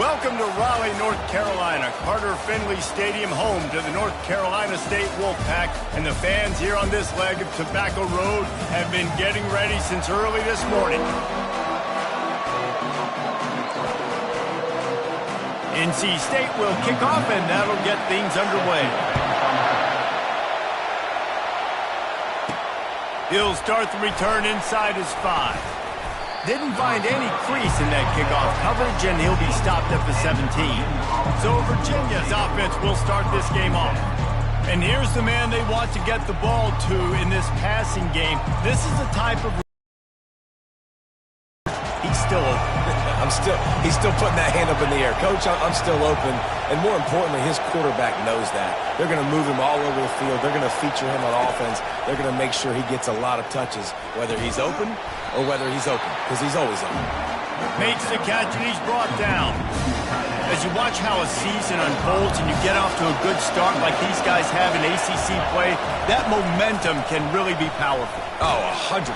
Welcome to Raleigh, North Carolina. Carter Finley Stadium, home to the North Carolina State Wolfpack. And the fans here on this leg of Tobacco Road have been getting ready since early this morning. NC State will kick off, and that'll get things underway. He'll start the return inside his 5. Didn't find any crease in that kickoff coverage, and he'll be stopped at the 17. So Virginia's offense will start this game off. And here's the man they want to get the ball to in this passing game. This is the type of... He's still open. He's still putting that hand up in the air. Coach, I'm still open. And more importantly, his quarterback knows that. They're going to move him all over the field. They're going to feature him on offense. They're going to make sure he gets a lot of touches, whether he's open or whether he's open, because he's always open. Makes the catch, and he's brought down. As you watch how a season unfolds and you get off to a good start like these guys have in ACC play, that momentum can really be powerful. Oh, 100%.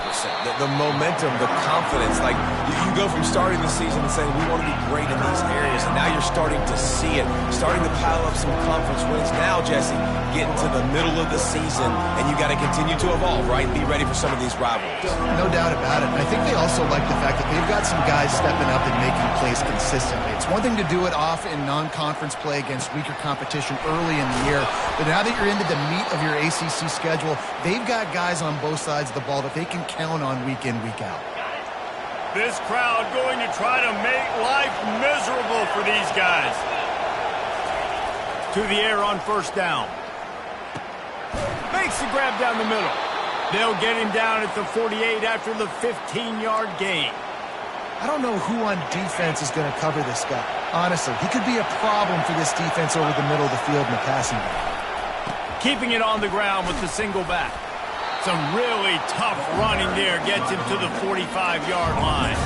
The momentum, the confidence. Like, you go from starting the season and saying, we want to be great in these areas, and now you're starting to see it, starting to pile up some conference wins. Now, Jesse, getting to the middle of the season, and you got to continue to evolve, right, and be ready for some of these rivalries. No doubt about it. And I think they also like the fact that they've got some guys stepping up and making plays consistently. It's one thing to do it off in non-conference play against weaker competition early in the year, but now that you're into the meat of your ACC schedule, they've got guys on both sides of the ball that they can count on week in, week out. This crowd going to try to make life miserable for these guys. To the air on first down. Makes the grab down the middle. They'll get him down at the 48 after the 15-yard gain. I don't know who on defense is going to cover this guy. Honestly, he could be a problem for this defense over the middle of the field in the passing game. Keeping it on the ground with the single back. Some really tough running there gets him to the 45-yard line.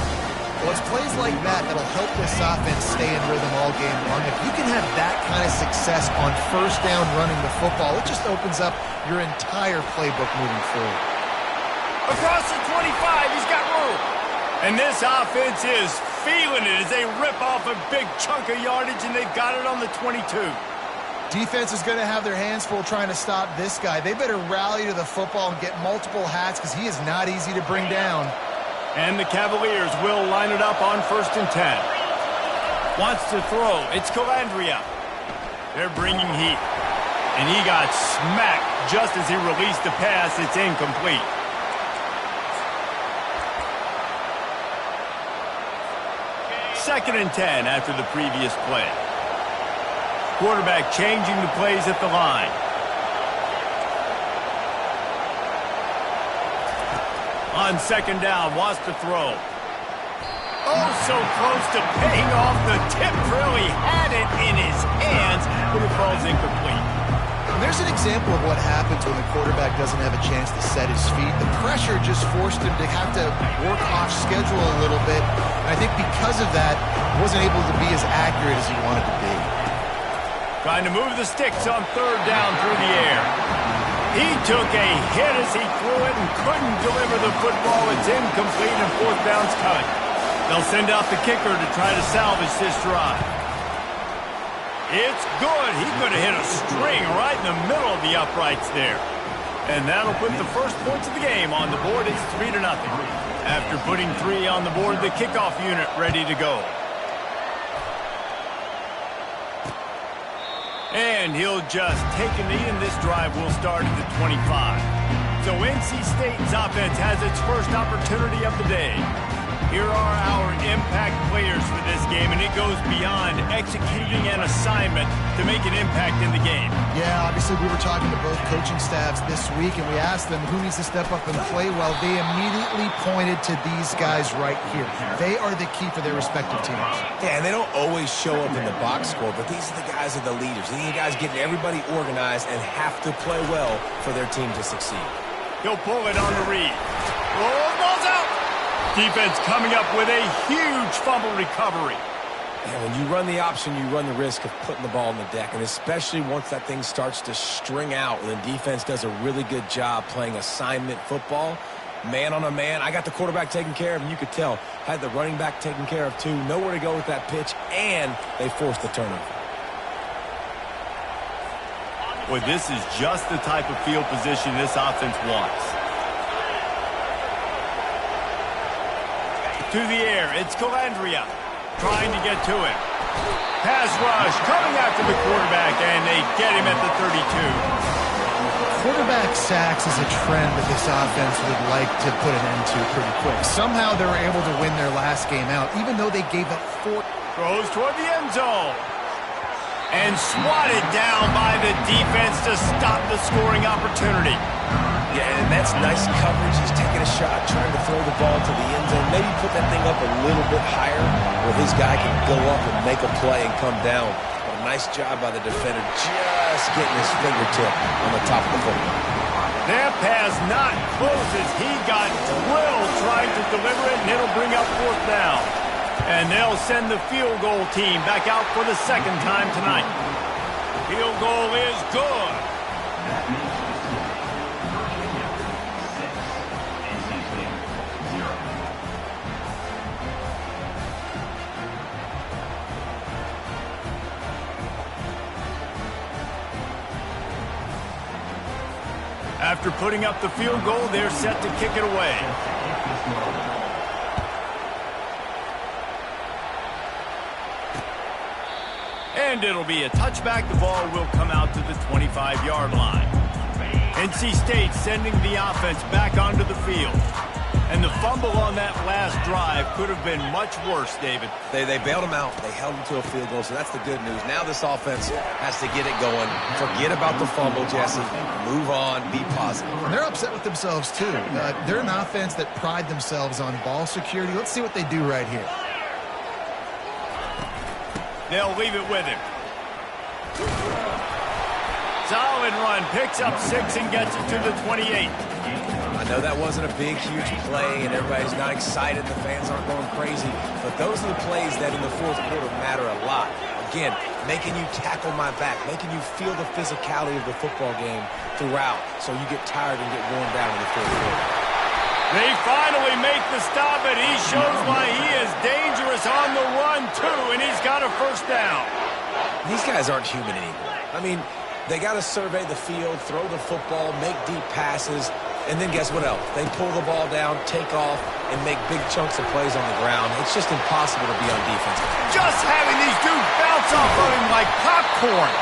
Well, it's plays like that that'll help this offense stay in rhythm all game long. If you can have that kind of success on first down running the football, it just opens up your entire playbook moving forward. Across the 25, he's got room. And this offense is feeling it as they rip off a big chunk of yardage, and they've got it on the 22. Defense is going to have their hands full trying to stop this guy. They better rally to the football and get multiple hats because he is not easy to bring down. And the Cavaliers will line it up on 1st and 10. Wants to throw. It's Calandria. They're bringing heat. And he got smacked just as he released the pass. It's incomplete. Second and 10 after the previous play. Quarterback changing the plays at the line. On second down, wants to throw. Oh, so close to paying off the tip drill. He had it in his hands, but it falls incomplete. And there's an example of what happens when the quarterback doesn't have a chance to set his feet. The pressure just forced him to have to work off schedule a little bit. And I think because of that, he wasn't able to be as accurate as he wanted to be. Trying to move the sticks on third down through the air. He took a hit as he threw it and couldn't deliver the football. It's incomplete and fourth down's coming. They'll send out the kicker to try to salvage this drive. It's good. He could have hit a string right in the middle of the uprights there. And that'll put the first points of the game on the board. It's 3-0. After putting 3 on the board, the kickoff unit ready to go. And he'll just take a knee, and this drive will start at the 25. So NC State's offense has its first opportunity of the day. Here are our impact players for this game, and it goes beyond executing an assignment to make an impact in the game. Yeah, obviously we were talking to both coaching staffs this week, and we asked them who needs to step up and play well. They immediately pointed to these guys right here. They are the key for their respective teams. Yeah, and they don't always show up in the box score, but these are the guys that are the leaders. These are the guys getting everybody organized and have to play well for their team to succeed. He'll pull it on the read. Oh, ball's out! Defense coming up with a huge fumble recovery. And when you run the option, you run the risk of putting the ball on the deck, and especially once that thing starts to string out, when the defense does a really good job playing assignment football, Man on a man. I got the quarterback taken care of, and you could tell. Had the running back taken care of, too. Nowhere to go with that pitch, and they forced the turnover. Well, this is just the type of field position this offense wants. To the air, it's Calandria trying to get to it. Pass rush coming after the quarterback, and they get him at the 32. Quarterback sacks is a trend that this offense would like to put an end to pretty quick. Somehow they were able to win their last game out, even though they gave up 4. Throws toward the end zone. And swatted down by the defense to stop the scoring opportunity. Yeah, and that's nice coverage. He's taking a shot, trying to throw the ball to the end zone. Maybe put that thing up a little bit higher where his guy can go up and make a play and come down. But a nice job by the defender just getting his fingertip on the top of the football. That pass not close as he got drilled trying to deliver it, and it'll bring up 4th down. And they'll send the field goal team back out for the second time tonight. Field goal is good. After putting up the field goal, they're set to kick it away. And it'll be a touchback. The ball will come out to the 25-yard line. NC State sending the offense back onto the field. And the fumble on that last drive could have been much worse, David. They bailed him out. They held him to a field goal, so that's the good news. Now this offense has to get it going. Forget about the fumble, Jesse. Move on. Be positive. And they're upset with themselves, too. They're an offense that pride themselves on ball security. Let's see what they do right here. They'll leave it with him. Solid run. Picks up 6 and gets it to the 28. I know that wasn't a big, huge play, and everybody's not excited. The fans aren't going crazy. But those are the plays that in the 4th quarter matter a lot. Again, making you tackle my back, making you feel the physicality of the football game throughout so you get tired and get worn down in the 4th quarter. They finally make the stop, and he shows why he is dangerous on the run, too, and he's got a 1st down. These guys aren't human anymore. I mean, they got to survey the field, throw the football, make deep passes, and then guess what else? They pull the ball down, take off, and make big chunks of plays on the ground. It's just impossible to be on defense. Just having these dudes bounce off of him like popcorn.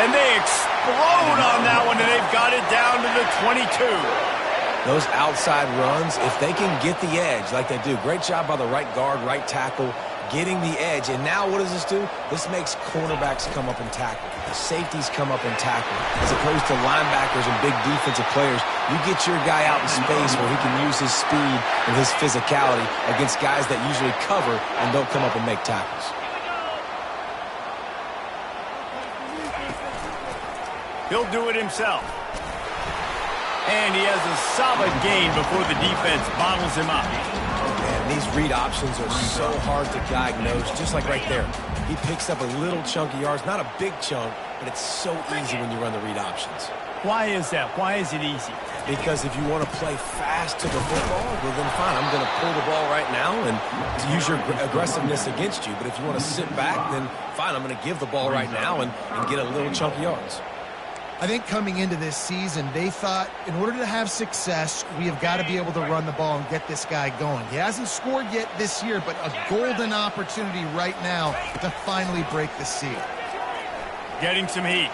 And they explode on that one, and they've got it down to the 22. Those outside runs, if they can get the edge like they do, great job by the right guard, right tackle, getting the edge. And now what does this do? This makes cornerbacks come up and tackle. The safeties come up and tackle. As opposed to linebackers and big defensive players, you get your guy out in space where he can use his speed and his physicality against guys that usually cover and don't come up and make tackles. He'll do it himself. And he has a solid gain before the defense bottles him up. Man, these read options are so hard to diagnose, just like right there. He picks up a little chunk of yards, not a big chunk, but it's so easy when you run the read options. Why is that? Why is it easy? Because if you want to play fast to the football, well then fine, I'm going to pull the ball right now and use your aggressiveness against you. But if you want to sit back, then fine, I'm going to give the ball right now and get a little chunk of yards. I think coming into this season, they thought in order to have success, we have got to be able to run the ball and get this guy going. He hasn't scored yet this year, but a golden opportunity right now to finally break the seal. Getting some heat.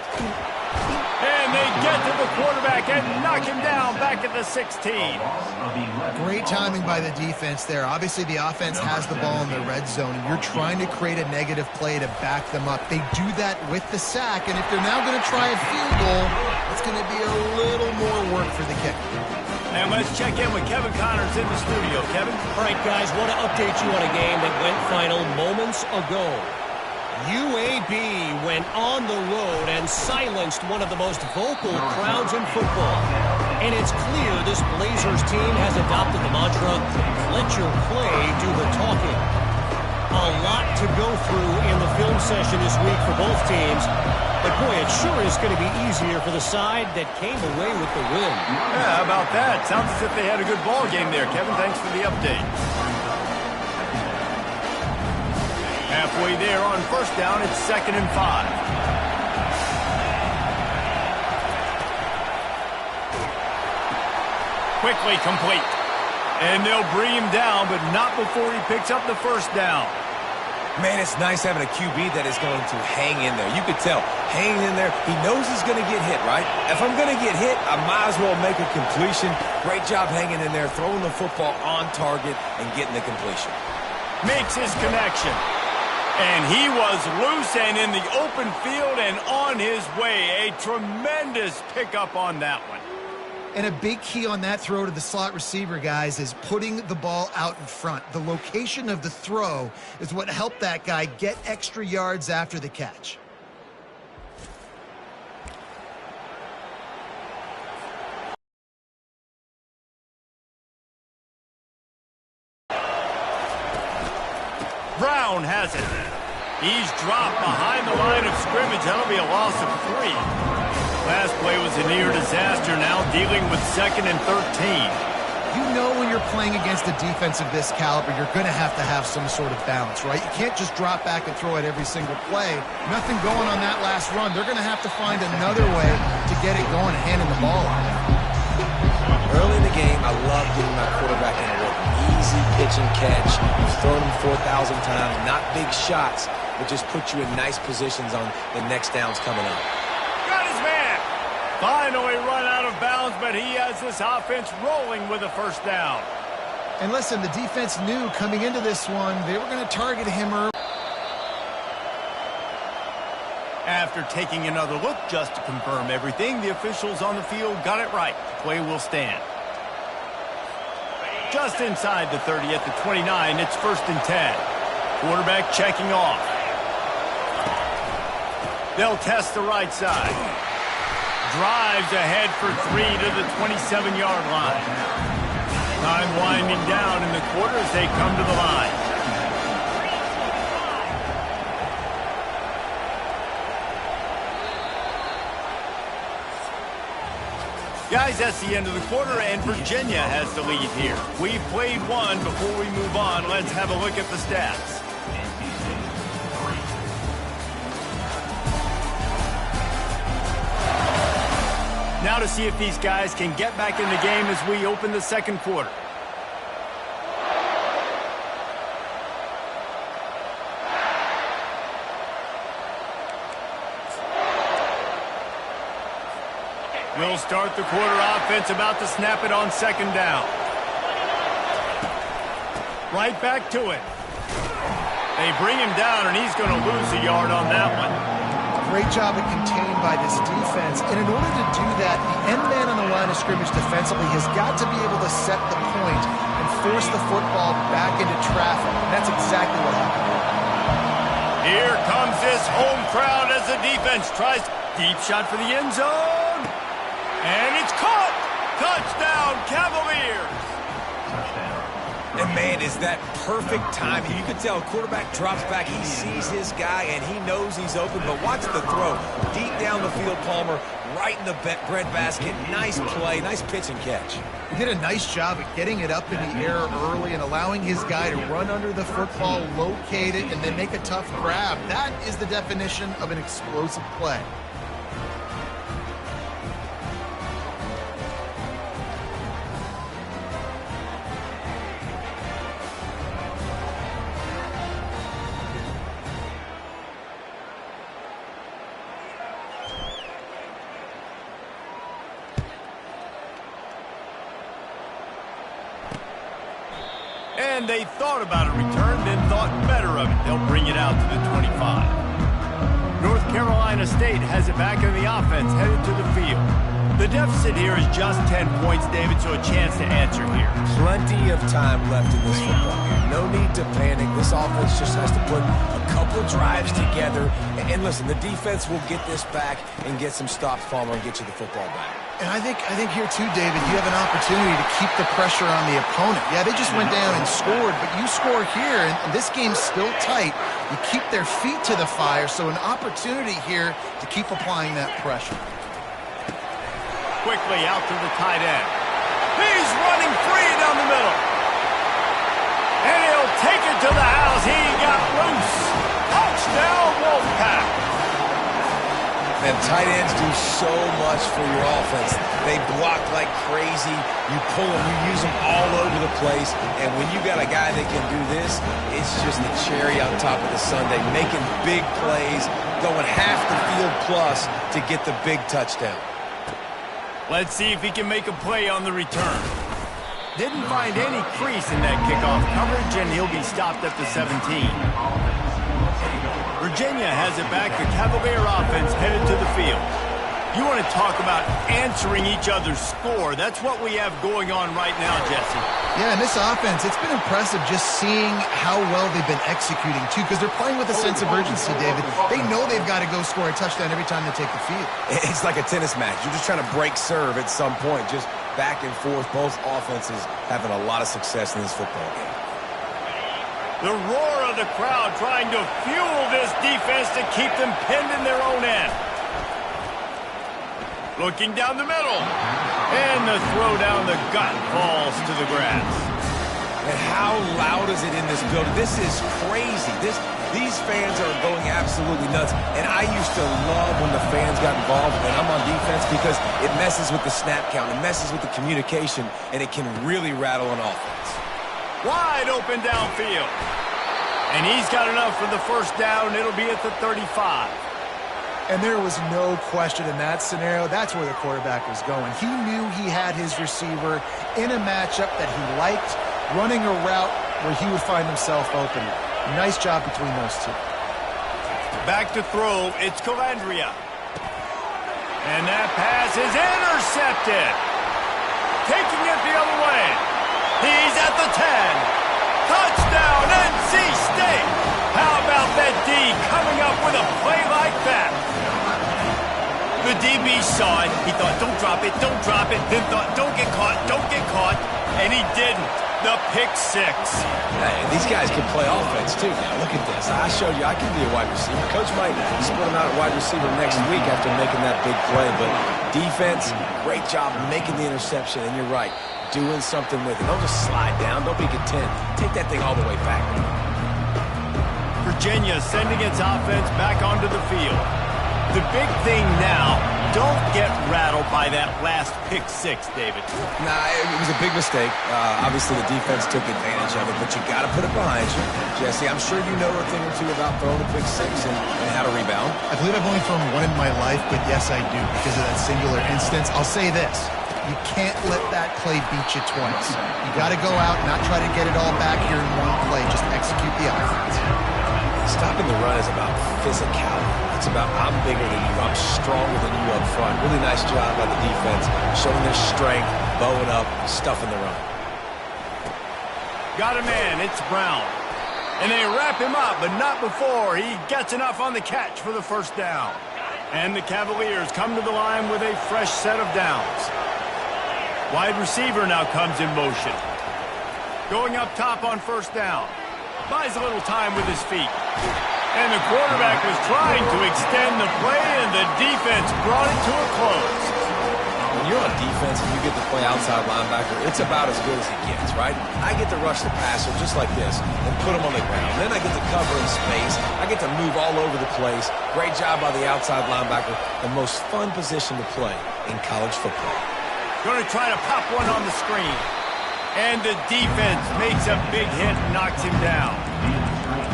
And they get to the quarterback and knock him down back at the 16. Great timing by the defense there. Obviously, the offense has the ball in the red zone, and you're trying to create a negative play to back them up. They do that with the sack, and if they're now going to try a field goal, it's going to be a little more work for the kicker. And let's check in with Kevin Connors in the studio. Kevin? All right, guys, want to update you on a game that went final moments ago. UAB went on the road and silenced one of the most vocal crowds in football. And it's clear this Blazers team has adopted the mantra, let your play do the talking. A lot to go through in the film session this week for both teams. But boy, it sure is going to be easier for the side that came away with the win. Yeah, how about that? Sounds as if they had a good ball game there, Kevin. Thanks for the update. Halfway there on first down, it's 2nd and 5. Quickly complete. And they'll bring him down, but not before he picks up the first down. Man, it's nice having a QB that is going to hang in there. You could tell, hanging in there, he knows he's going to get hit, right? If I'm going to get hit, I might as well make a completion. Great job hanging in there, throwing the football on target and getting the completion. Makes his connection. And he was loose and in the open field and on his way. A tremendous pickup on that one. And a big key on that throw to the slot receiver, guys, is putting the ball out in front. The location of the throw is what helped that guy get extra yards after the catch. Brown has it. He's dropped behind the line of scrimmage. That'll be a loss of 3. Last play was a near disaster, now dealing with 2nd and 13. You know when you're playing against a defense of this caliber, you're going to have some sort of balance, right? You can't just drop back and throw it every single play. Nothing going on that last run. They're going to have to find another way to get it going and handing the ball off. Early in the game, I love getting my quarterback in a rhythm. Easy pitch and catch. You've thrown him 4,000 times. Not big shots, but just put you in nice positions on the next downs coming up. Got his man. Finally run out of bounds, but he has this offense rolling with a first down. And listen, the defense knew coming into this one, they were going to target him early. After taking another look just to confirm everything, the officials on the field got it right. The play will stand. Just inside the 30 at the 29, it's 1st and 10. Quarterback checking off. They'll test the right side. Drives ahead for 3 to the 27-yard line. Time winding down in the quarter as they come to the line. Guys, that's the end of the quarter, and Virginia has the lead here. We've played one. Before we move on, let's have a look at the stats. Now to see if these guys can get back in the game as we open the second quarter. We'll start the quarter offense about to snap it on 2nd down. Right back to it. They bring him down, and he's going to lose a yard on that one. Great job at contained by this defense. And in order to do that, the end man on the line of scrimmage defensively has got to be able to set the point and force the football back into traffic. And that's exactly what happened. Here comes this home crowd as the defense tries. Deep shot for the end zone. And it's caught. Touchdown, Cavaliers. And man, is that perfect timing. You can tell a quarterback drops back, he sees his guy, and he knows he's open. But watch the throw. Deep down the field, Palmer, right in the breadbasket. Nice play, nice pitch and catch. He did a nice job at getting it up in the air early and allowing his guy to run under the football, locate it, and then make a tough grab. That is the definition of an explosive play. And they thought about a return, then thought better of it. They'll bring it out to the 25. North Carolina State has it back in the offense, headed to the field. The deficit here is just 10 points, David, so a chance to answer here. Plenty of time left in this football game. No need to panic. This offense just has to put a couple drives together. And listen, the defense will get this back and get some stops, Palmer, and get you the football back. And I think here too, David, you have an opportunity to keep the pressure on the opponent. Yeah, they just went down and scored, but you score here, and this game's still tight. You keep their feet to the fire, so an opportunity here to keep applying that pressure. Quickly out to the tight end. He's running free down the middle. And he'll take it to the house. He got loose. Touchdown, Wolfpack. And tight ends do so much for your offense. They block like crazy. You pull them, you use them all over the place. And when you got a guy that can do this, it's just the cherry on top of the sundae, making big plays, going half the field plus to get the big touchdown. Let's see if he can make a play on the return. Didn't find any crease in that kickoff coverage, and he'll be stopped at the 17. Virginia has it back. The Cavalier offense headed to the field. You want to talk about answering each other's score. That's what we have going on right now, Jesse. Yeah, and this offense, it's been impressive just seeing how well they've been executing, too, because they're playing with a sense of urgency, David. They know they've got to go score a touchdown every time they take the field. It's like a tennis match. You're just trying to break serve at some point, just back and forth. Both offenses having a lot of success in this football game. The roar of the crowd trying to fuel this defense to keep them pinned in their own end. Looking down the middle. And the throw down the gut falls to the grass. And how loud is it in this building? This is crazy. These fans are going absolutely nuts. And I used to love when the fans got involved and I'm on defense because it messes with the snap count. It messes with the communication, and it can really rattle an offense. Wide open downfield. And he's got enough for the first down. It'll be at the 35. And there was no question in that scenario. That's where the quarterback was going. He knew he had his receiver in a matchup that he liked, running a route where he would find himself open. Nice job between those two. Back to throw. It's Calandria. And that pass is intercepted. Taking it the other way. He's at the 10. Touchdown, NC State. How about that D coming up with a play like that? The DB saw it. He thought, don't drop it, don't drop it. Then thought, don't get caught, don't get caught. And he didn't. The pick six. Hey, these guys can play offense, too. Now, look at this. I showed you I can be a wide receiver. Coach might split him out at wide receiver next week after making that big play. But defense, great job making the interception. And you're right, doing something with it. Don't just slide down. Don't be content. Take that thing all the way back. Virginia sending its offense back onto the field. The big thing now, don't get rattled by that last pick six, David. Nah, it was a big mistake. Obviously, the defense took advantage of it, but you got to put it behind you. Jesse, I'm sure you know a thing or two about throwing a pick six and how to rebound. I believe I've only thrown one in my life, but yes, I do because of that singular instance. I'll say this. You can't let that play beat you twice. You got to go out and not try to get it all back here in one play. Just execute the offense. Stopping the run is about physicality. It's about I'm bigger than you, I'm stronger than you up front. Really nice job by the defense, showing their strength, bowing up, stuffing the run. Got a man, it's Brown. And they wrap him up, but not before he gets enough on the catch for the first down. And the Cavaliers come to the line with a fresh set of downs. Wide receiver now comes in motion. Going up top on first down. Buys a little time with his feet. And the quarterback was trying to extend the play, and the defense brought it to a close. When you're on defense and you get to play outside linebacker, it's about as good as it gets, right? I get to rush the passer just like this and put him on the ground. Then I get to cover in space. I get to move all over the place. Great job by the outside linebacker. The most fun position to play in college football. Going to try to pop one on the screen. And the defense makes a big hit and knocks him down.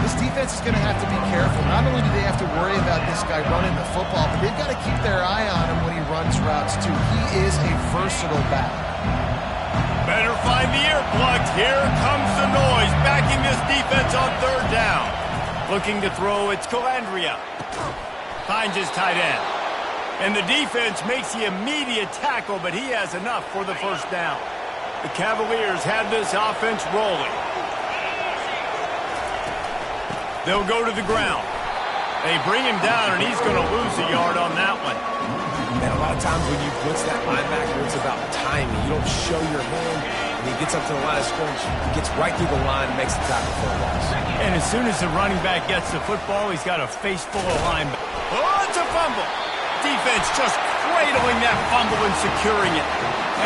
This defense is going to have to be careful. Not only do they have to worry about this guy running the football, but they've got to keep their eye on him when he runs routes, too. He is a versatile back. Better find the earplugs. Here comes the noise. Backing this defense on third down. Looking to throw, it's Calandria. Finds his tight end. And the defense makes the immediate tackle, but he has enough for the first down. The Cavaliers have this offense rolling. They'll go to the ground. They bring him down, and he's going to lose a yard on that one. Man, a lot of lot of times when you blitz that linebacker, it's about timing. You don't show your hand, and he gets up to the line of scrimmage, gets right through the line, and makes the tackle for a loss. And as soon as the running back gets the football, he's got a face full of linebackers. Oh, it's a fumble. Defense just cradling that fumble and securing it.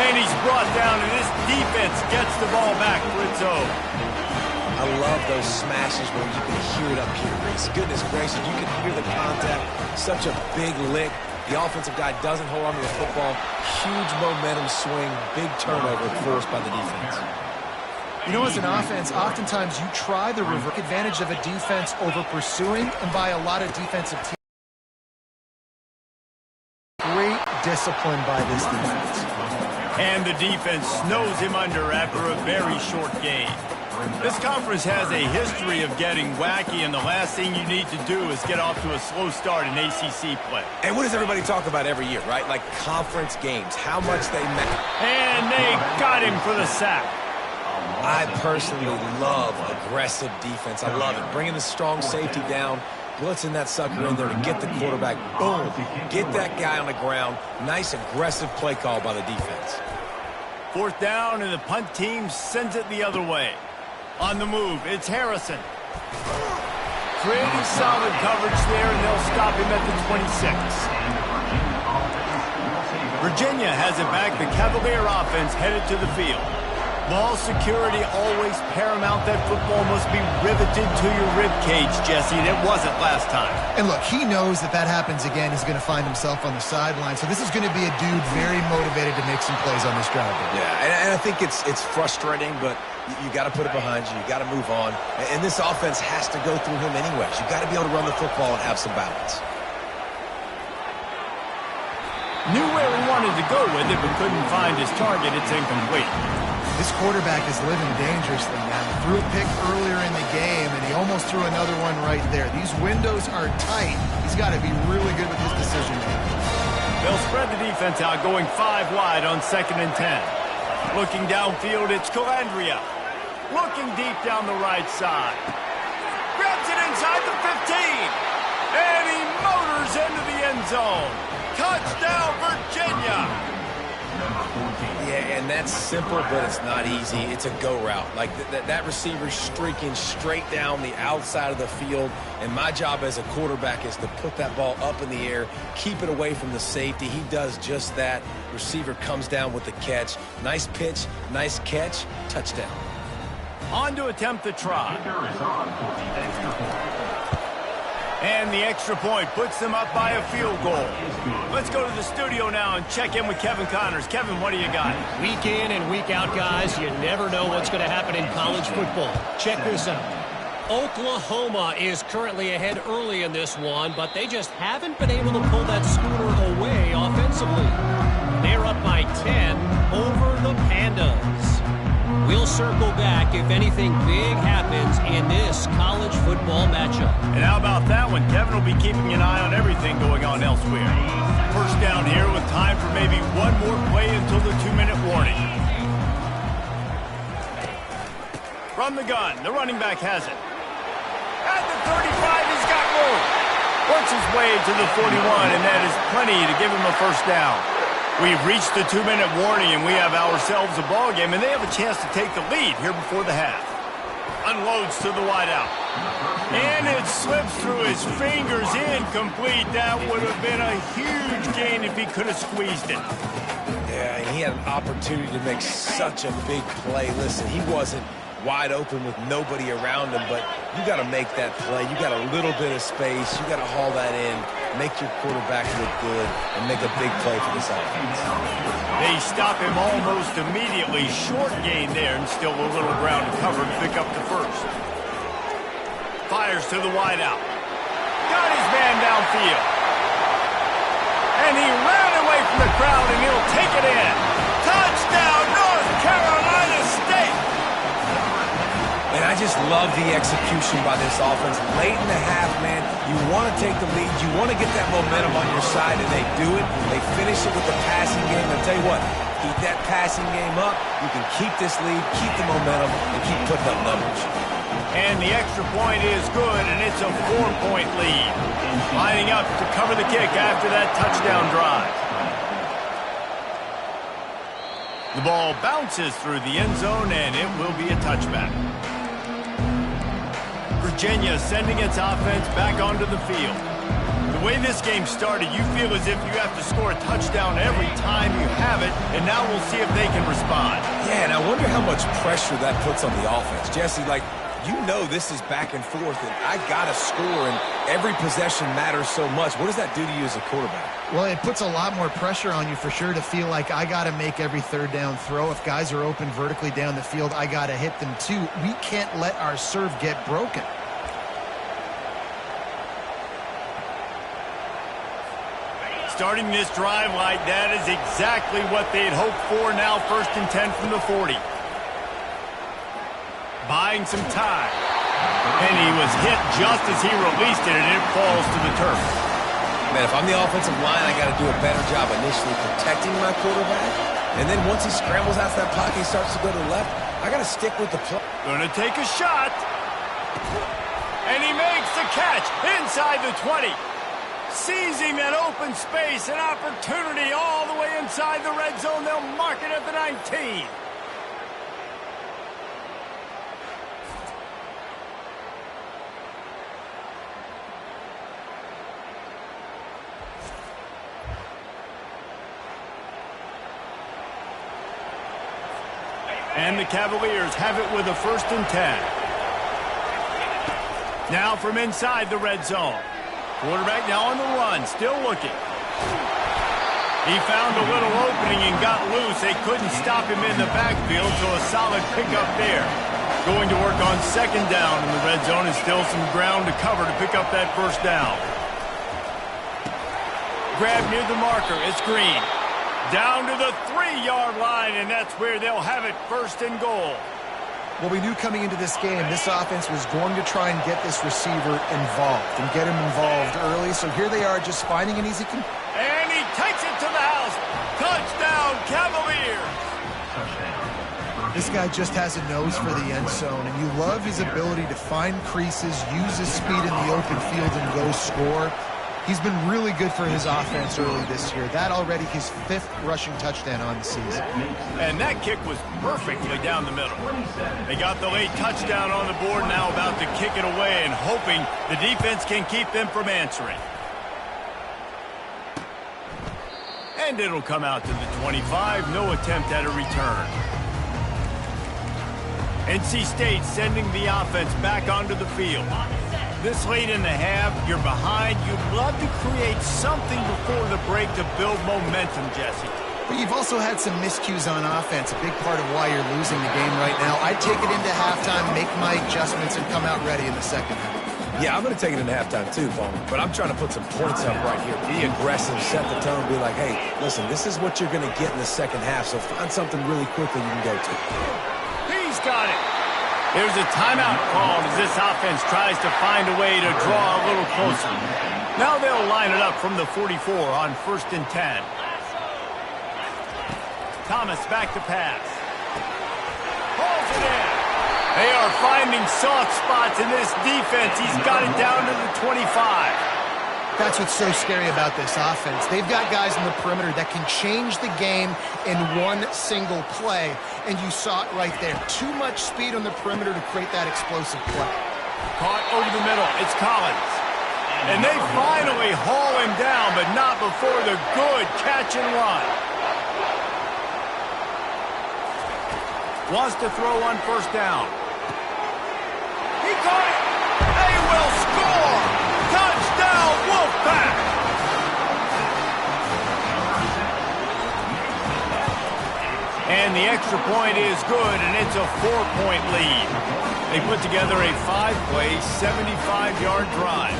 And he's brought down, and this defense gets the ball back for its own. I love those smashes where you can hear it up here, Reese. Goodness gracious, you can hear the contact. Such a big lick. The offensive guy doesn't hold on to the football. Huge momentum swing, big turnover forced by the defense. You know, as an offense, oftentimes you try the reverse advantage of a defense over pursuing, and by a lot of defensive teams. Great discipline by this defense. And the defense snows him under after a very short game. This conference has a history of getting wacky, and the last thing you need to do is get off to a slow start in ACC play. And what does everybody talk about every year, right? Like conference games, how much they matter. And they got him for the sack. I personally love aggressive defense. I love it. Bringing the strong safety down, blitzing that sucker in there to get the quarterback. Boom. Get that guy on the ground. Nice aggressive play call by the defense. 4th down, and the punt team sends it the other way. On the move, it's Harrison. Pretty solid coverage there, and they'll stop him at the 26. Virginia has it back. The Cavalier offense headed to the field. Ball security always paramount. That football must be riveted to your rib cage, Jesse, and it wasn't last time. And look, he knows that happens again. He's going to find himself on the sideline. So this is going to be a dude very motivated to make some plays on this drive. Yeah, and I think it's frustrating, but you got to put it behind you. You got to move on. And this offense has to go through him anyways. You got to be able to run the football and have some balance. Knew where he wanted to go with it, but couldn't find his target. It's incomplete. This quarterback is living dangerously now. He threw a pick earlier in the game, and he almost threw another one right there. These windows are tight. He's got to be really good with his decision making. They'll spread the defense out, going 5 wide on 2nd and 10. Looking downfield, it's Calandria. Looking deep down the right side. Grabs it inside the 15. And he motors into the end zone. Touchdown, Virginia. Yeah, and that's simple, but it's not easy. It's a go route. Like that receiver's streaking straight down the outside of the field, and my job as a quarterback is to put that ball up in the air, keep it away from the safety. He does just that. Receiver comes down with the catch. Nice pitch, nice catch, touchdown. On to attempt the try. And the extra point puts them up by a field goal. Let's go to the studio now and check in with Kevin Connors. Kevin, what do you got? Week in and week out, guys, you never know what's going to happen in college football. Check this out. Oklahoma is currently ahead early in this one, but they just haven't been able to pull that schooner away offensively. They're up by 10 over the Pandas. We'll circle back if anything big happens in this college football matchup. And how about that one? Kevin will be keeping an eye on everything going on elsewhere. First down here with time for maybe one more play until the 2-minute warning. From the gun, the running back has it. At the 35, he's got room. Works his way to the 41, and that is plenty to give him a first down. We've reached the 2-minute warning, and we have ourselves a ball game, and they have a chance to take the lead here before the half. Unloads to the wideout. And it slips through his fingers, incomplete. That would have been a huge gain if he could have squeezed it. Yeah, he had an opportunity to make such a big play. Listen, he wasn't wide open with nobody around him, but you got to make that play. You got a little bit of space. You got to haul that in, make your quarterback look good, and make a big play for this offense. They stop him almost immediately. Short gain there, and still a little ground to cover to pick up the first. Fires to the wideout. Got his man downfield. And he ran away from the crowd, and he'll take it in. Touchdown, North Carolina State! And I just love the execution by this offense. Late in the half, man, you want to take the lead. You want to get that momentum on your side, and they do it. They finish it with the passing game. I'll tell you what, keep that passing game up. You can keep this lead, keep the momentum, and keep putting up numbers. And the extra point is good, and it's a 4-point lead. Lining up to cover the kick after that touchdown drive. The ball bounces through the end zone, and it will be a touchback. Virginia sending its offense back onto the field. The way this game started, you feel as if you have to score a touchdown every time you have it, and now we'll see if they can respond. Yeah, and I wonder how much pressure that puts on the offense. Jesse, like, you know this is back and forth, and I got to score, and every possession matters so much. What does that do to you as a quarterback? Well, it puts a lot more pressure on you for sure to feel like I got to make every third down throw. If guys are open vertically down the field, I got to hit them too. We can't let our serve get broken. Starting this drive like that is exactly what they'd hoped for. Now 1st and 10 from the 40. Buying some time. And he was hit just as he released it, and it falls to the turf. Man, if I'm the offensive line, I got to do a better job initially protecting my quarterback. And then once he scrambles out that pocket, he starts to go to the left, I got to stick with the play. Gonna take a shot. And he makes the catch inside the 20. Seizing that open space, an opportunity all the way inside the red zone. They'll mark it at the 19. And the Cavaliers have it with a 1st and 10. Now from inside the red zone. Quarterback now on the run, still looking. He found a little opening and got loose. They couldn't stop him in the backfield, so a solid pickup there. Going to work on 2nd down in the red zone, and still some ground to cover to pick up that 1st down. Grab near the marker, it's Green. Down to the 3-yard line, and that's where they'll have it, 1st and goal. Well, we knew coming into this game, this offense was going to try and get this receiver involved and get him involved early. So here they are just finding an easy... And he takes it to the house. Touchdown, Cavaliers. This guy just has a nose for the end zone, and you love his ability to find creases, use his speed in the open field, and go score. He's been really good for his offense early this year. That already his 5th rushing touchdown on the season. And that kick was perfectly down the middle. They got the late touchdown on the board, now about to kick it away and hoping the defense can keep them from answering. And it'll come out to the 25. No attempt at a return. NC State sending the offense back onto the field. This late in the half, you're behind. You'd love to create something before the break to build momentum, Jesse. But you've also had some miscues on offense, a big part of why you're losing the game right now. I'd take it into halftime, make my adjustments, and come out ready in the 2nd half. Yeah, I'm going to take it into halftime too, Bowman. But I'm trying to put some points up right here. Be aggressive, set the tone, be like, hey, listen, this is what you're going to get in the 2nd half, so find something really quickly you can go to. He's got it. There's a timeout called as this offense tries to find a way to draw a little closer. Now they'll line it up from the 44 on 1st and 10. Thomas back to pass. Pulls it in. They are finding soft spots in this defense. He's got it down to the 25. That's what's so scary about this offense. They've got guys in the perimeter that can change the game in one single play, and you saw it right there. Too much speed on the perimeter to create that explosive play. Caught over the middle. It's Collins. And they finally haul him down, but not before the good catch and run. Wants to throw on 1st down. He caught it. They will score. Touchdown, Wolfpack. And the extra point is good, and it's a 4-point lead. They put together a 5-play, 75-yard drive.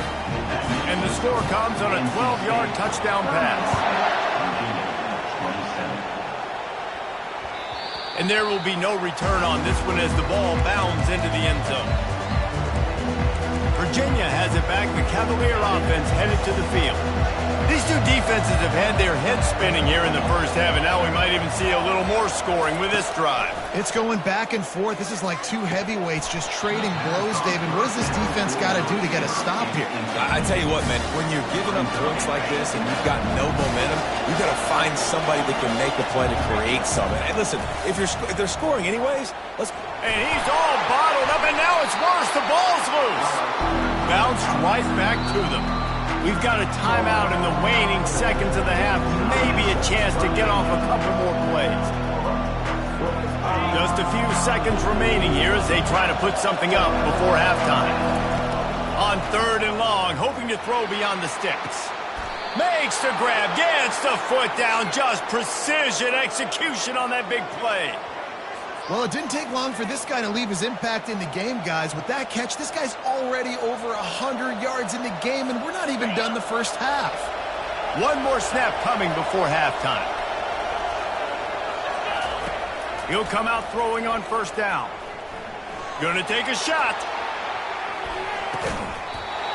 And the score comes on a 12-yard touchdown pass. And there will be no return on this one as the ball bounds into the end zone. Virginia has it back. The Cavalier offense headed to the field. These two defenses have had their heads spinning here in the first half, and now we might even see a little more scoring with this drive. It's going back and forth. This is like two heavyweights just trading blows, David. What does this defense got to do to get a stop here? I tell you what, man, when you're giving up points like this and you've got no momentum, you've got to find somebody that can make a play to create something. And listen, if they're scoring anyways, let's... And he's all bottled up, and now it's worse. The ball's loose. Bounced right back to them. We've got a timeout in the waning seconds of the half. Maybe a chance to get off a couple more plays. Just a few seconds remaining here as they try to put something up before halftime. On 3rd and long, hoping to throw beyond the sticks. Makes the grab, gets the foot down. Just precision execution on that big play. Well, it didn't take long for this guy to leave his impact in the game, guys. With that catch, this guy's already over 100 yards in the game, and we're not even done the first half. One more snap coming before halftime. He'll come out throwing on 1st down. Gonna take a shot.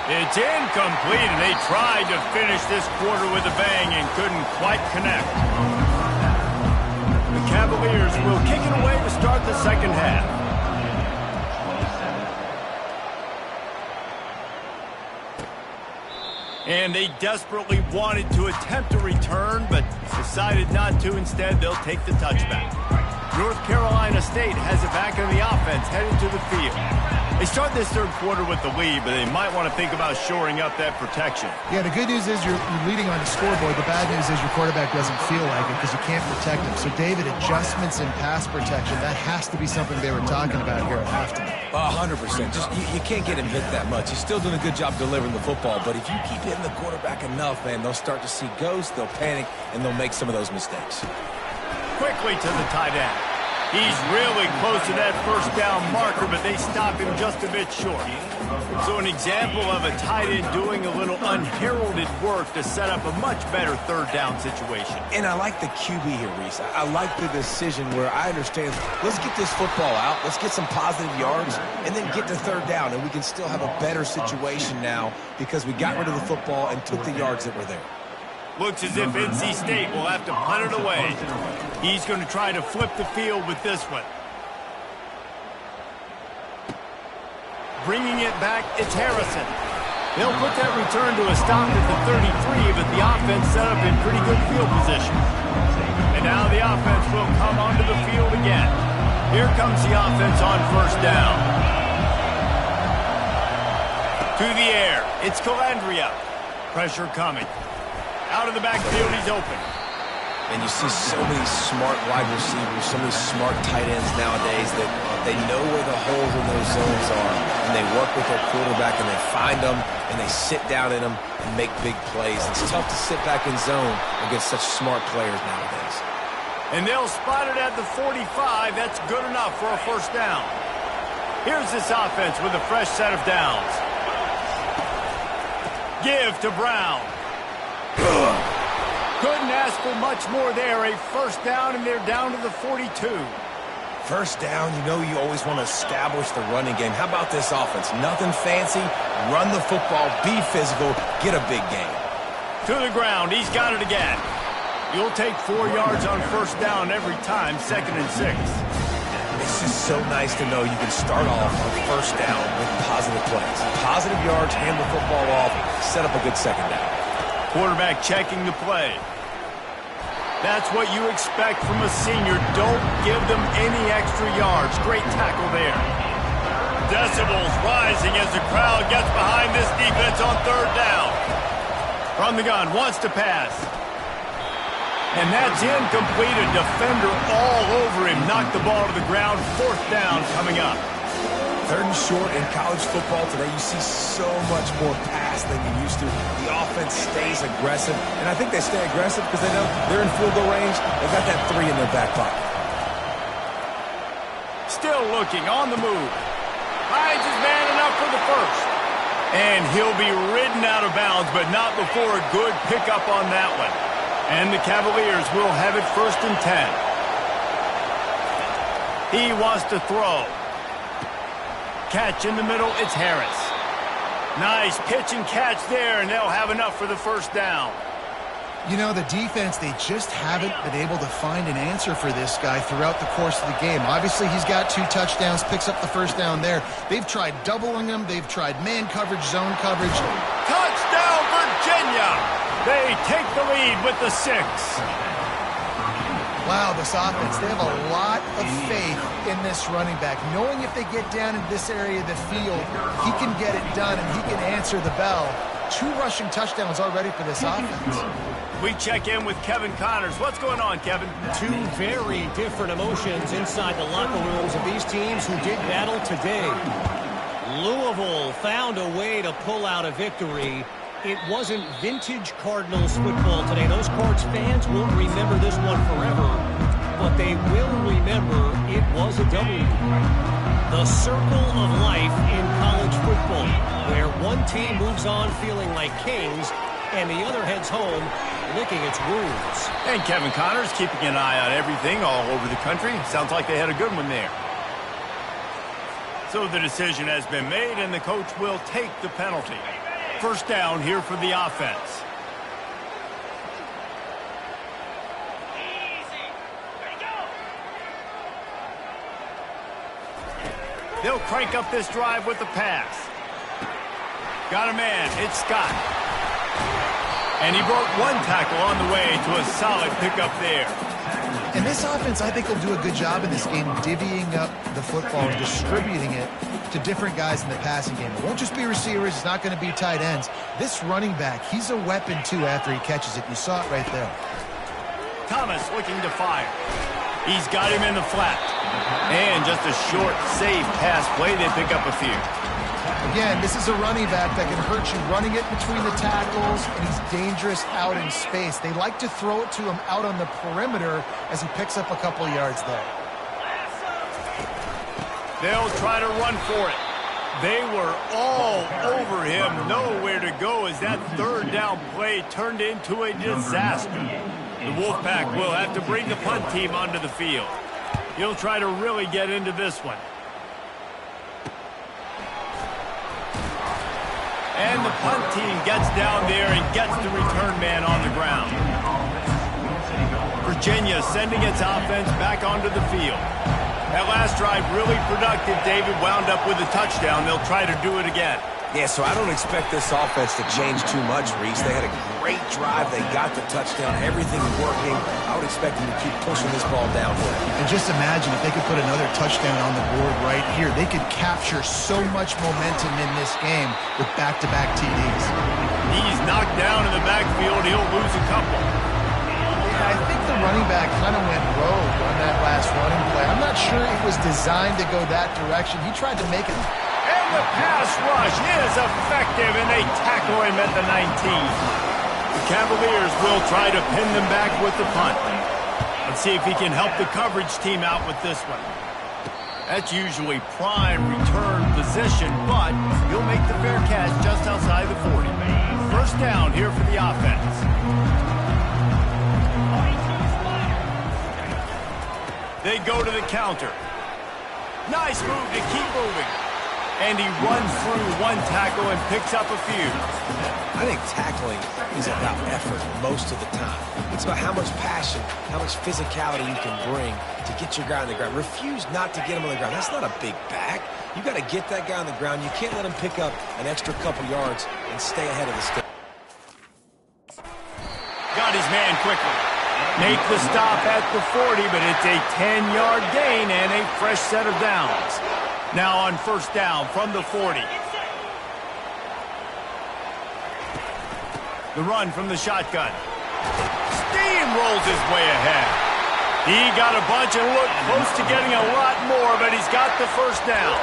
It's incomplete, and they tried to finish this quarter with a bang and couldn't quite connect. The Cavaliers will kick it away to start the second half. And they desperately wanted to attempt a return, but decided not to. Instead, they'll take the touchback. North Carolina State has it back in the offense, headed to the field. They start this third quarter with the lead, but they might want to think about shoring up that protection. Yeah, the good news is you're leading on the scoreboard. The bad news is your quarterback doesn't feel like it because you can't protect him. So, David, adjustments in pass protection, that has to be something they were talking about here at halftime. 100%. Just you can't get him hit that much. He's still doing a good job delivering the football, but if you keep hitting the quarterback enough, man, they'll start to see ghosts, they'll panic, and they'll make some of those mistakes. Quickly to the tight end. He's really close to that 1st down marker, but they stop him just a bit short. So an example of a tight end doing a little unheralded work to set up a much better 3rd down situation. And I like the QB here, Reese. I like the decision where I understand, let's get this football out, let's get some positive yards, and then get to 3rd down, and we can still have a better situation now because we got rid of the football and took the yards that were there. Looks as if NC State will have to punt it away. He's going to try to flip the field with this one. Bringing it back, it's Harrison. They'll put that return to a stop at the 33, but the offense set up in pretty good field position. And now the offense will come onto the field again. Here comes the offense on 1st down. To the air, it's Calandria. Pressure coming. Out of the backfield, he's open. And you see so many smart wide receivers, so many smart tight ends nowadays that they know where the holes in those zones are, and they work with their quarterback, and they find them, and they sit down in them and make big plays. It's tough to sit back in zone against such smart players nowadays. And they'll spot it at the 45. That's good enough for a 1st down. Here's this offense with a fresh set of downs. Give to Brown. Couldn't ask for much more there. A 1st down, and they're down to the 42. 1st down, you know you always want to establish the running game. How about this offense? Nothing fancy. Run the football, be physical, get a big gain. To the ground, he's got it again. You'll take 4 yards on 1st down every time, 2nd and 6. It's just so nice to know you can start off on 1st down with positive plays. Positive yards, hand the football off, set up a good 2nd down. Quarterback checking the play. That's what you expect from a senior. Don't give them any extra yards. Great tackle there. Decibels rising as the crowd gets behind this defense on 3rd down. From the gun, wants to pass. And that's incomplete. A defender all over him. Knocked the ball to the ground. 4th down coming up. 3rd and short in college football today, you see so much more pass than you used to. The offense stays aggressive, and I think they stay aggressive because they know they're in field goal range. They've got that 3 in their back pocket. Still looking on the move. Hides his man enough for the 1st. And he'll be ridden out of bounds, but not before a good pickup on that one. And the Cavaliers will have it 1st and 10. He wants to throw. Catch in the middle, it's Harris. Nice pitch and catch there, and they'll have enough for the first down. You know, the defense, they just haven't been able to find an answer for this guy throughout the course of the game. Obviously, he's got 2 touchdowns, picks up the first down there. They've tried doubling him. They've tried man coverage, zone coverage. Touchdown, Virginia! They take the lead with the 6. Wow, this offense, they have a lot of faith in this running back, knowing if they get down in this area of the field, he can get it done and he can answer the bell. 2 rushing touchdowns already for this offense. We check in with Kevin Connors. What's going on, Kevin? 2 very different emotions inside the locker rooms of these teams who did battle today. Louisville found a way to pull out a victory. It wasn't vintage Cardinals football today. Those Cards fans won't remember this one forever, but they will remember it was a W. The circle of life in college football, where one team moves on feeling like kings and the other heads home licking its wounds. And Kevin Connors keeping an eye on everything all over the country. Sounds like they had a good one there. So the decision has been made, and the coach will take the penalty. First down here for the offense. They'll crank up this drive with the pass. Got a man. It's Scott. And he broke 1 tackle on the way to a solid pickup there. And this offense, I think, will do a good job in this game divvying up the football and distributing it to different guys in the passing game. It won't just be receivers. It's not going to be tight ends. This running back, he's a weapon, too, after he catches it. You saw it right there. Thomas looking to fire. He's got him in the flat. And just a short, safe pass play. They pick up a few. Again, this is a running back that can hurt you running it between the tackles, and he's dangerous out in space. They like to throw it to him out on the perimeter as he picks up a couple yards there. They'll try to run for it. They were all over him, nowhere to go as that third down play turned into a disaster. The Wolfpack will have to bring the punt team onto the field. He'll try to really get into this one. And the punt team gets down there and gets the return man on the ground. Virginia sending its offense back onto the field. That last drive really productive. David wound up with a touchdown. They'll try to do it again. Yeah, so I don't expect this offense to change too much, Reese. They had a great drive. They got the touchdown. Everything working. I would expect them to keep pushing this ball downfield. And just imagine if they could put another touchdown on the board right here. They could capture so much momentum in this game with back-to-back TDs. He's knocked down in the backfield. He'll lose a couple. Yeah, I think the running back kind of went rogue on that last running play. I'm not sure it was designed to go that direction. He tried to make it. And the pass rush is effective, and they tackle him at the 19. The Cavaliers will try to pin them back with the punt. Let's see if he can help the coverage team out with this one. That's usually prime return position, but he'll make the fair catch just outside the 40. First down here for the offense. They go to the counter. Nice move to keep moving. And he runs through 1 tackle and picks up a few. I think tackling is about effort most of the time. It's about how much passion, how much physicality you can bring to get your guy on the ground. Refuse not to get him on the ground. That's not a big back. You got to get that guy on the ground. You can't let him pick up an extra couple yards and stay ahead of the stick. Got his man quickly. Make the stop at the 40, but it's a 10-yard gain and a fresh set of downs. Now on first down from the 40. The run from the shotgun. Steamrolls his way ahead. He got a bunch and looked close to getting a lot more, but he's got the first down.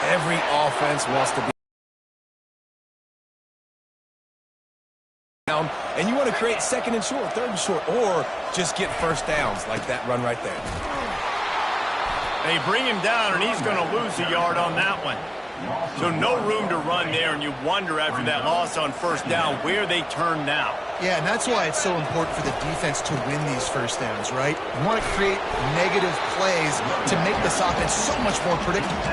Every offense wants to be down, and you want to create second and short, third and short, or just get first downs like that run right there. They bring him down, and he's going to lose a yard on that one. So no room to run there, and you wonder after that loss on first down where they turn now. Yeah, and that's why it's so important for the defense to win these first downs, right? You want to create negative plays to make this offense so much more predictable.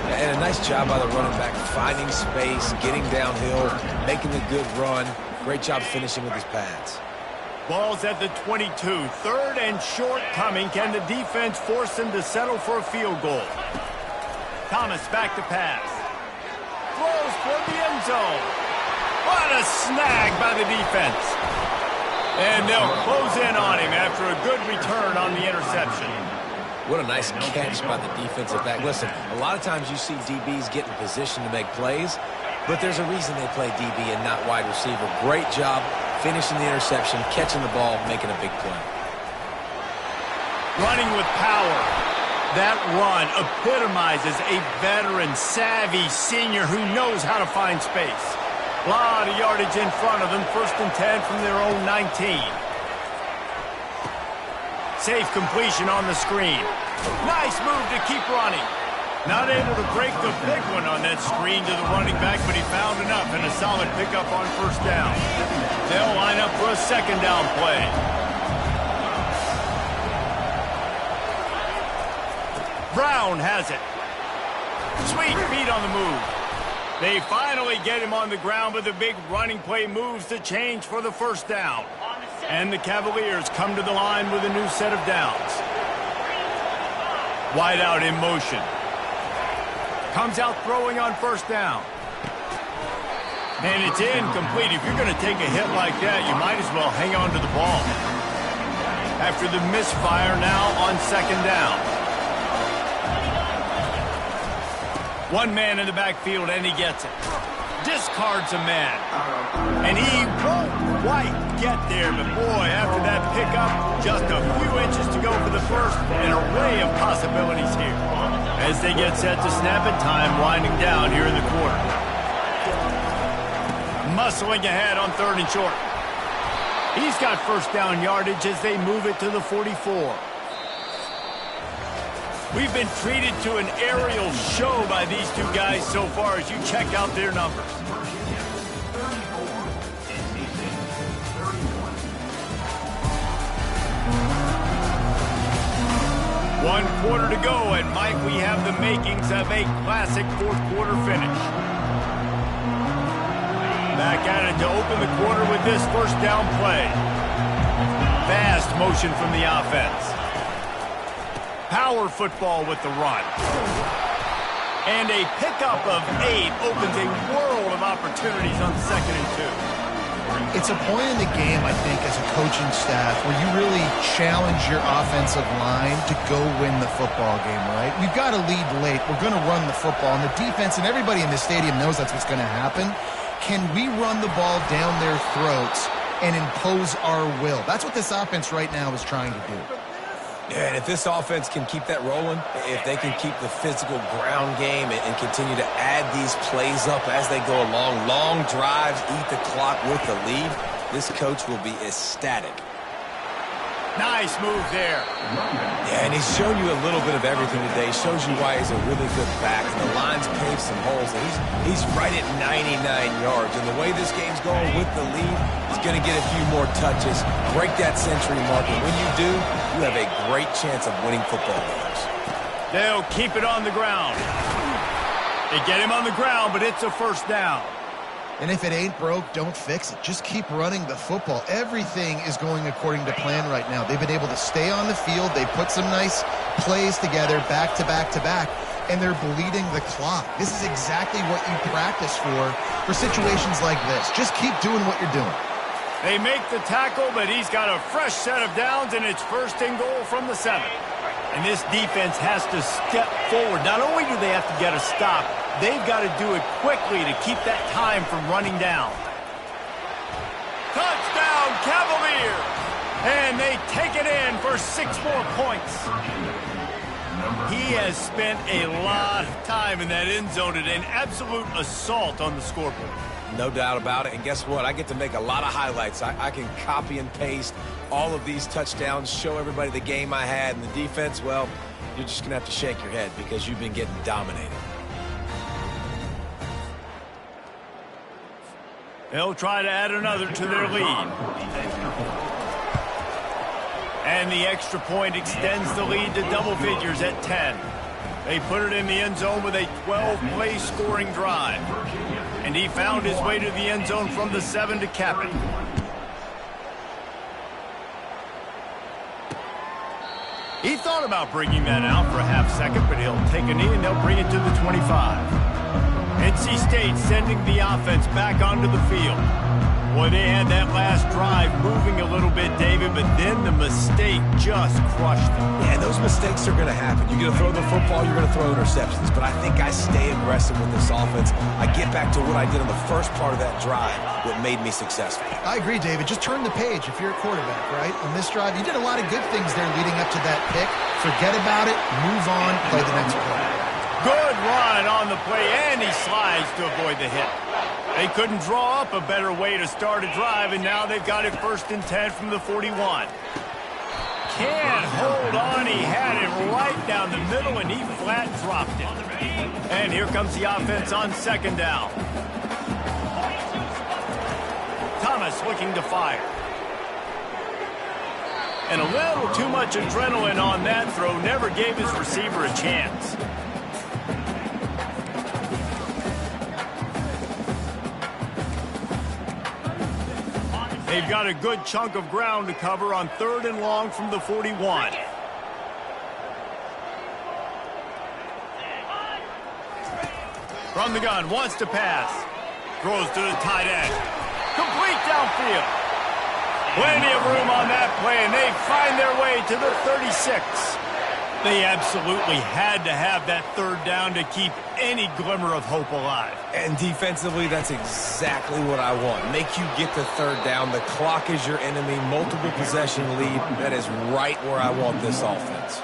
And a nice job by the running back, finding space, getting downhill, making a good run. Great job finishing with his pads. Ball's at the 22. 3rd and short coming. Can the defense force him to settle for a field goal? Thomas back to pass. Throws for the end zone. What a snag by the defense. And they'll close in on him after a good return on the interception. What a nice catch by the defensive back. Listen, a lot of times you see DBs get in position to make plays, but there's a reason they play DB and not wide receiver. Great job finishing the interception, catching the ball, making a big play. Running with power. That run epitomizes a veteran, savvy senior who knows how to find space. A lot of yardage in front of them. 1st and 10 from their own 19. Safe completion on the screen. Nice move to keep running. Not able to break the big one on that screen to the running back, but he found enough and a solid pickup on 1st down. They'll line up for a 2nd down play. Brown has it. Sweet feet on the move. They finally get him on the ground, but the big running play moves the change for the 1st down. And the Cavaliers come to the line with a new set of downs. Wide out in motion. Comes out throwing on 1st down. And it's incomplete. If you're going to take a hit like that, you might as well hang on to the ball. After the misfire, now on 2nd down. One man in the backfield, and he gets it. Discards a man. And he won't quite get there, but boy, after that pickup, just a few inches to go for the 1st. An array of possibilities here. As they get set to snap it, time winding down here in the quarter. Muscling ahead on 3rd and short. He's got 1st down yardage as they move it to the 44. We've been treated to an aerial show by these two guys so far as you check out their numbers. One quarter to go, and Mike, we have the makings of a classic 4th quarter finish. Back at it to open the quarter with this 1st down play. Fast motion from the offense. Power football with the run. And a pickup of 8 opens a world of opportunities on 2nd and 2. It's a point in the game, I think, as a coaching staff where you really challenge your offensive line to go win the football game, right? We've got to lead late. We're going to run the football. And the defense and everybody in the stadium knows that's what's going to happen. Can we run the ball down their throats and impose our will? That's what this offense right now is trying to do. Yeah, and if this offense can keep that rolling, if they can keep the physical ground game and continue to add these plays up as they go along, long drives, eat the clock with the lead, this coach will be ecstatic. Nice move there. Yeah, and he's shown you a little bit of everything today. Shows you why he's a really good back. And the line's paved some holes. And he's right at 99 yards. And the way this game's going with the lead, he's going to get a few more touches, break that century mark. And when you do, you have a great chance of winning football games. They'll keep it on the ground. They get him on the ground, but it's a 1st down. And if it ain't broke, don't fix it. Just keep running the football. Everything is going according to plan right now. They've been able to stay on the field. They put some nice plays together back to back to back, and they're bleeding the clock. This is exactly what you practice for situations like this. Just keep doing what you're doing. They make the tackle, but he's got a fresh set of downs, and it's 1st and goal from the 7. And this defense has to step forward. Not only do they have to get a stop, they've got to do it quickly to keep that time from running down. Touchdown, Cavaliers! And they take it in for 6 more points. He has spent a lot of time in that end zone at an absolute assault on the scoreboard. No doubt about it. And guess what? I get to make a lot of highlights. I can copy and paste all of these touchdowns, show everybody the game I had. And the defense, well, you're just going to have to shake your head because you've been getting dominated. They'll try to add another to their lead. And the extra point extends the lead to double figures at 10. They put it in the end zone with a 12-play scoring drive. And he found his way to the end zone from the 7 to cap it. He thought about bringing that out for a half second, but he'll take a knee and they'll bring it to the 25. NC State sending the offense back onto the field. Boy, they had that last drive moving a little bit, David, but then the mistake just crushed them. Yeah, those mistakes are going to happen. You're going to throw the football, you're going to throw interceptions, but I think I stay aggressive with this offense. I get back to what I did in the first part of that drive, what made me successful. I agree, David. Just turn the page if you're a quarterback, right? On this drive, you did a lot of good things there leading up to that pick. Forget about it, move on, play the next play. Good run on the play, and he slides to avoid the hit. They couldn't draw up a better way to start a drive, and now they've got it 1st and 10 from the 41. Can't hold on. He had it right down the middle, and he flat dropped it. And here comes the offense on 2nd down. Thomas looking to fire. And a little too much adrenaline on that throw. Never gave his receiver a chance. They've got a good chunk of ground to cover on 3rd and long from the 41. From the gun, wants to pass. Throws to the tight end. Complete downfield. Plenty of room on that play, and they find their way to the 36. They absolutely had to have that 3rd down to keep any glimmer of hope alive. And defensively, that's exactly what I want. Make you get the 3rd down. The clock is your enemy. Multiple possession lead. That is right where I want this offense.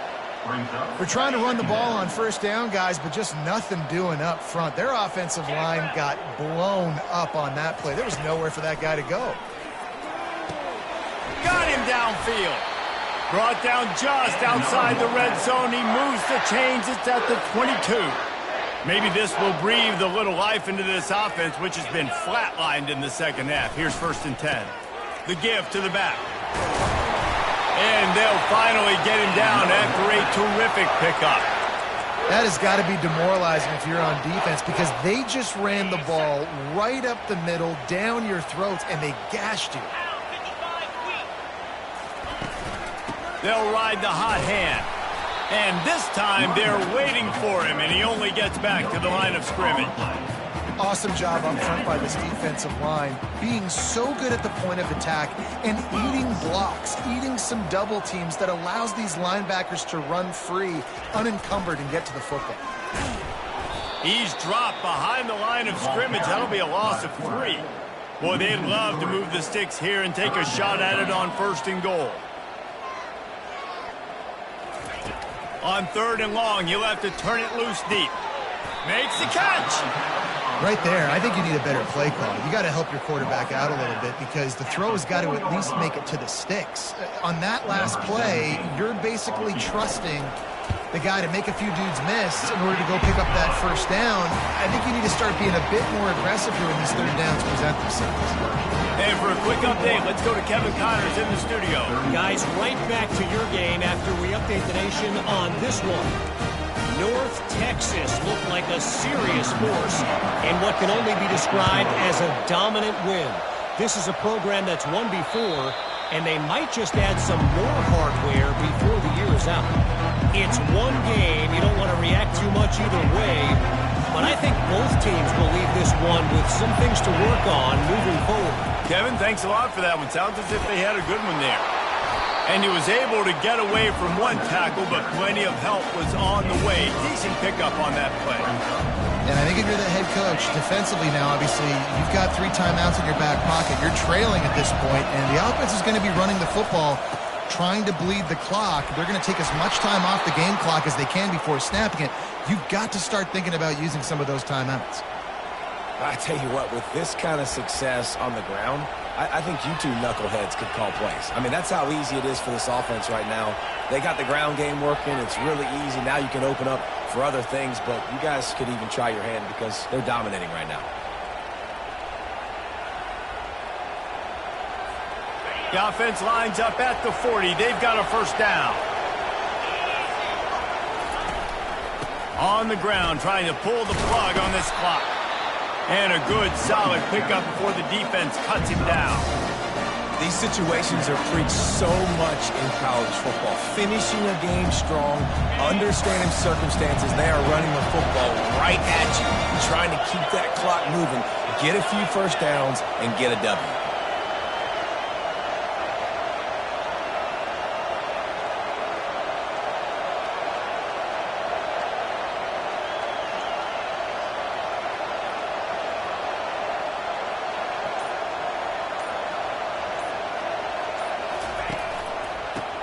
We're trying to run the ball on 1st down, guys, but just nothing doing up front. Their offensive line got blown up on that play. There was nowhere for that guy to go. Got him downfield. Brought down just outside the red zone. He moves the chains. It's at the 22. Maybe this will breathe a little life into this offense, which has been flatlined in the 2nd half. Here's 1st and 10. The give to the back. And they'll finally get him down after a terrific pickup. That has got to be demoralizing if you're on defense, because they just ran the ball right up the middle, down your throats, and they gashed you. They'll ride the hot hand. And this time they're waiting for him, and he only gets back to the line of scrimmage. Awesome job up front by this defensive line, being so good at the point of attack and eating blocks, eating some double teams that allows these linebackers to run free, unencumbered, and get to the football. He's dropped behind the line of scrimmage. That'll be a loss of 3. Boy, they'd love to move the sticks here and take a shot at it on 1st and goal. On 3rd and long, he'll have to turn it loose deep. Makes the catch. Right there, I think you need a better play call. You got to help your quarterback out a little bit, because the throw has got to at least make it to the sticks. On that last play, you're basically trusting the guy to make a few dudes miss in order to go pick up that 1st down. I think you need to start being a bit more aggressive here when these 3rd downs present themselves. And for a quick update, let's go to Kevin Connors in the studio. Guys, right back to your game after we update the nation on this one. North Texas looked like a serious force in what can only be described as a dominant win. This is a program that's won before, and they might just add some more hardware before the year is out. It's one game. You don't want to react too much either way, but I think both teams will leave this one with some things to work on moving forward. Kevin, thanks a lot for that one. Sounds as if they had a good one there. And he was able to get away from one tackle, but plenty of help was on the way. Decent pickup on that play. And I think if you're the head coach, defensively now, obviously, you've got 3 timeouts in your back pocket. You're trailing at this point, and the offense is going to be running the football, trying to bleed the clock. They're going to take as much time off the game clock as they can before snapping it. You've got to start thinking about using some of those timeouts. I tell you what, with this kind of success on the ground, I think you two knuckleheads could call plays. I mean, that's how easy it is for this offense right now. They got the ground game working. It's really easy. Now you can open up for other things, but you guys could even try your hand because they're dominating right now. The offense lines up at the 40. They've got a 1st down. On the ground, trying to pull the plug on this clock. And a good, solid pickup before the defense cuts him down. These situations are preached so much in college football. Finishing a game strong, understanding circumstances. They are running the football right at you, trying to keep that clock moving, get a few first downs, and get a W.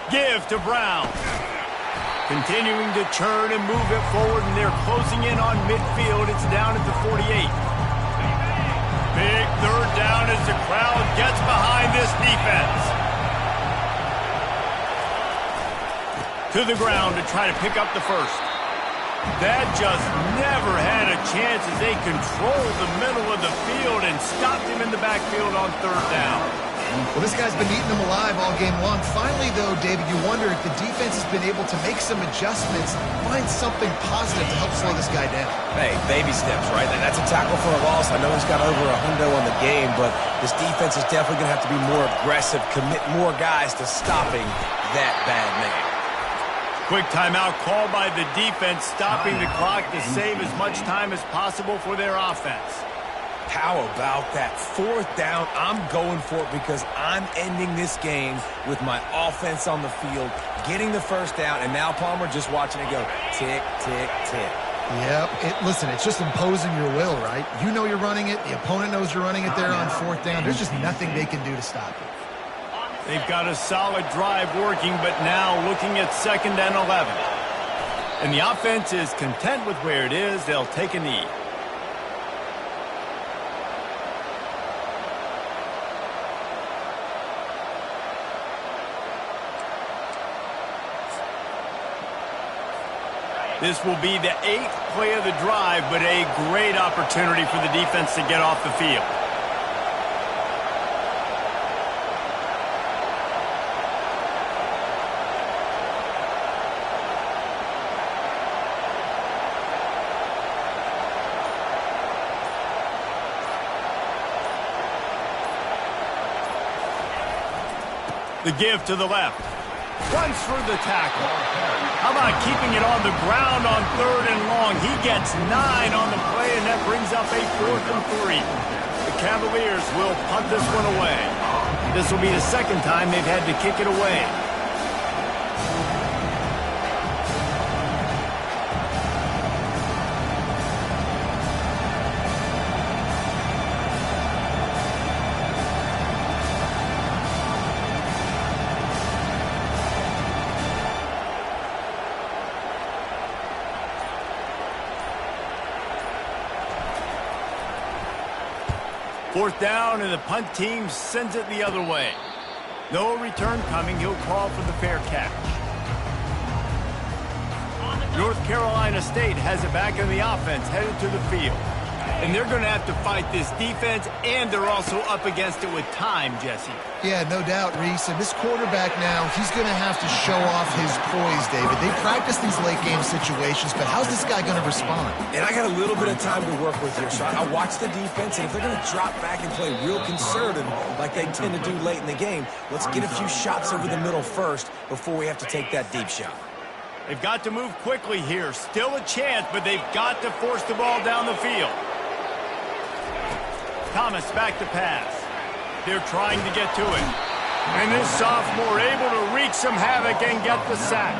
Give to Brown. Continuing to churn and move it forward, and they're closing in on midfield. It's down at the 48. Big third down as the crowd gets behind this defense. To the ground to try to pick up the first. That just never had a chance as they controlled the middle of the field and stopped him in the backfield on third down. Well, this guy's been eating them alive all game long. Finally, though, David, you wonder if the defense has been able to make some adjustments, find something positive to help slow this guy down. Hey, baby steps, right? That's a tackle for a loss. I know he's got over $100 on the game, but this defense is definitely going to have to be more aggressive, commit more guys to stopping that bad man. Quick timeout called by the defense, stopping the clock to save as much time as possible for their offense. How about that? Fourth down, I'm going for it because I'm ending this game with my offense on the field, getting the first down, and now Palmer just watching it go tick, tick, tick. Yep. Listen, it's just imposing your will, right? You know you're running it. The opponent knows you're running it there on fourth down. There's just nothing they can do to stop it. They've got a solid drive working, but now looking at 2nd and 11. And the offense is content with where it is. They'll take a knee. This will be the 8th play of the drive, but a great opportunity for the defense to get off the field. The give to the left. Runs through the tackle. How about keeping it on the ground on 3rd and long? He gets 9 on the play, and that brings up a 4th and 3. The Cavaliers will punt this one away. This will be the 2nd time they've had to kick it away. Fourth down, and the punt team sends it the other way. No return coming. He'll call for the fair catch. North Carolina State has it back in the offense, headed to the field. And they're going to have to fight this defense, and they're also up against it with time, Jesse. Yeah, no doubt, Reese. And this quarterback now, he's going to have to show off his poise, David. They practice these late-game situations, but how's this guy going to respond? And I got a little bit of time to work with here, so I watch the defense, and if they're going to drop back and play real conservative like they tend to do late in the game, let's get a few shots over the middle first before we have to take that deep shot. They've got to move quickly here. Still a chance, but they've got to force the ball down the field. Thomas back to pass. They're trying to get to it. And this sophomore able to wreak some havoc and get the sack.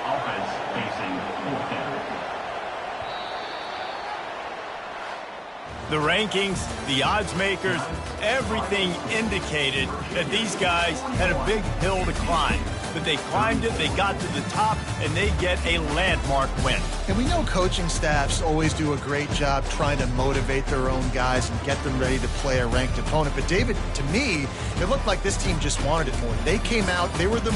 Offense facing 4th down. The rankings, the odds makers, everything indicated that these guys had a big hill to climb. But they climbed it, they got to the top, and they get a landmark win. And we know coaching staffs always do a great job trying to motivate their own guys and get them ready to play a ranked opponent. But David, to me, it looked like this team just wanted it more. They came out, they were the